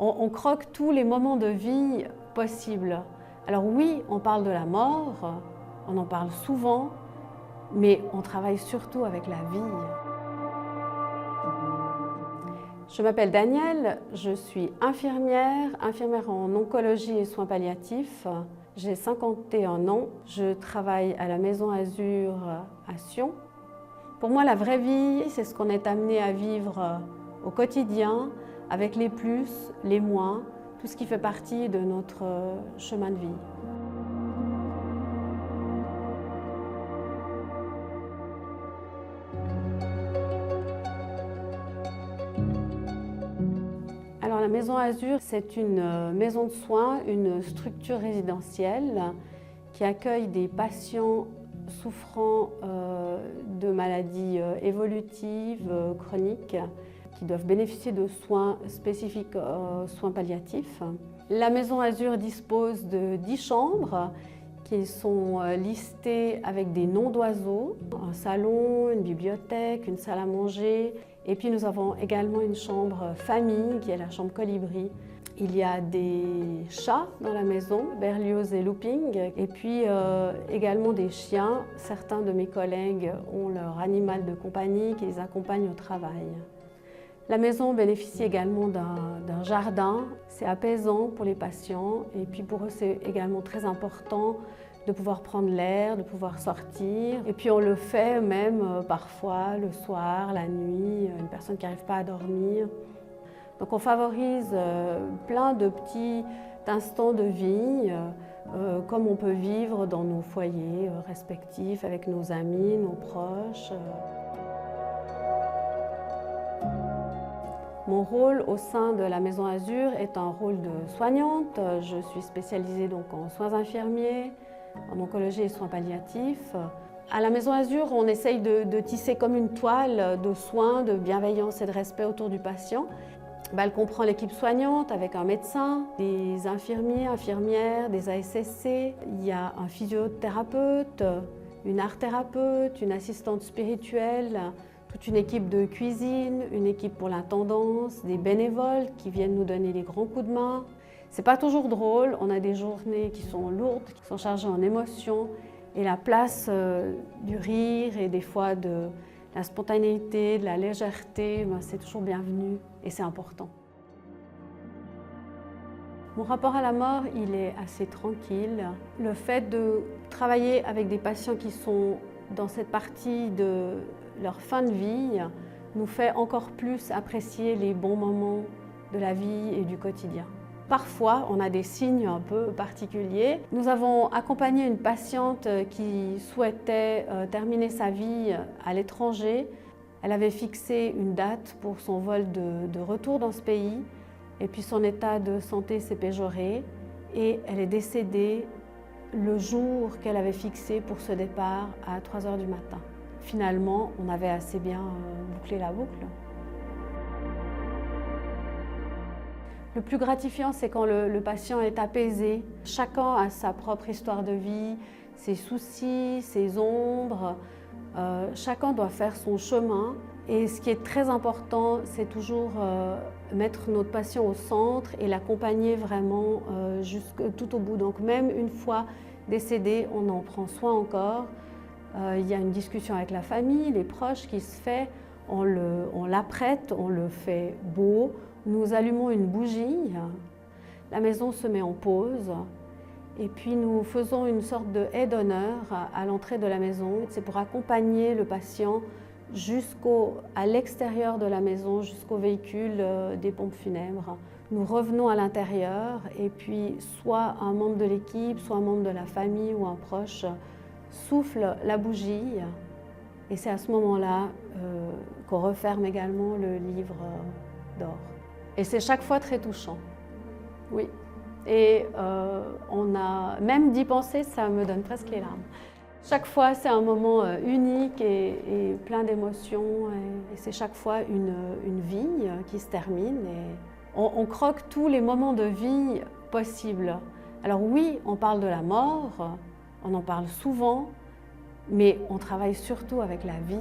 On croque tous les moments de vie possibles. Alors oui, on parle de la mort, on en parle souvent, mais on travaille surtout avec la vie. Je m'appelle Danielle, je suis infirmière en oncologie et soins palliatifs. J'ai 51 ans, je travaille à la Maison Azur à Sion. Pour moi, la vraie vie, c'est ce qu'on est amené à vivre au quotidien, avec les plus, les moins, tout ce qui fait partie de notre chemin de vie. Alors la Maison Azur, c'est une maison de soins, une structure résidentielle qui accueille des patients souffrant de maladies évolutives, chroniques, qui doivent bénéficier de soins spécifiques soins palliatifs. La Maison Azur dispose de 10 chambres qui sont listées avec des noms d'oiseaux, un salon, une bibliothèque, une salle à manger. Et puis nous avons également une chambre famille qui est la chambre colibri. Il y a des chats dans la maison, Berlioz et Looping, et puis également des chiens. Certains de mes collègues ont leur animal de compagnie qui les accompagne au travail. La maison bénéficie également d'un jardin. C'est apaisant pour les patients et puis pour eux c'est également très important de pouvoir prendre l'air, de pouvoir sortir. Et puis on le fait même parfois le soir, la nuit, une personne qui n'arrive pas à dormir. Donc on favorise plein de petits instants de vie comme on peut vivre dans nos foyers respectifs avec nos amis, nos proches. Mon rôle au sein de la Maison Azur est un rôle de soignante. Je suis spécialisée donc en soins infirmiers, en oncologie et soins palliatifs. À la Maison Azur, on essaye de tisser comme une toile de soins, de bienveillance et de respect autour du patient. Elle comprend l'équipe soignante avec un médecin, des infirmiers, infirmières, des ASSC. Il y a un physiothérapeute, une art-thérapeute, une assistante spirituelle, toute une équipe de cuisine, une équipe pour l'intendance, des bénévoles qui viennent nous donner les grands coups de main. C'est pas toujours drôle, on a des journées qui sont lourdes, qui sont chargées en émotions et la place du rire et des fois de la spontanéité, de la légèreté, c'est toujours bienvenu et c'est important. Mon rapport à la mort, il est assez tranquille. Le fait de travailler avec des patients qui sont dans cette partie de leur fin de vie nous fait encore plus apprécier les bons moments de la vie et du quotidien. Parfois, on a des signes un peu particuliers. Nous avons accompagné une patiente qui souhaitait terminer sa vie à l'étranger. Elle avait fixé une date pour son vol de retour dans ce pays et puis son état de santé s'est péjoré et elle est décédée le jour qu'elle avait fixé pour ce départ à 3 h du matin. Finalement, on avait assez bien bouclé la boucle. Le plus gratifiant, c'est quand le patient est apaisé. Chacun a sa propre histoire de vie, ses soucis, ses ombres. Chacun doit faire son chemin. Et ce qui est très important, c'est toujours mettre notre patient au centre et l'accompagner vraiment tout au bout. Donc même une fois décédé, on en prend soin encore. Il y a une discussion avec la famille, les proches qui se fait, on l'apprête, on le fait beau. Nous allumons une bougie, la maison se met en pause et puis nous faisons une sorte de haie d'honneur à l'entrée de la maison. C'est pour accompagner le patient à l'extérieur de la maison, jusqu'au véhicule des pompes funèbres. Nous revenons à l'intérieur et puis soit un membre de l'équipe, soit un membre de la famille ou un proche souffle la bougie et c'est à ce moment-là qu'on referme également le livre d'or. Et c'est chaque fois très touchant, oui. Et même d'y penser, ça me donne presque les larmes. Chaque fois, c'est un moment unique et plein d'émotions et c'est chaque fois une vie qui se termine. Et on croque tous les moments de vie possibles. Alors oui, on parle de la mort, on en parle souvent, mais on travaille surtout avec la vie.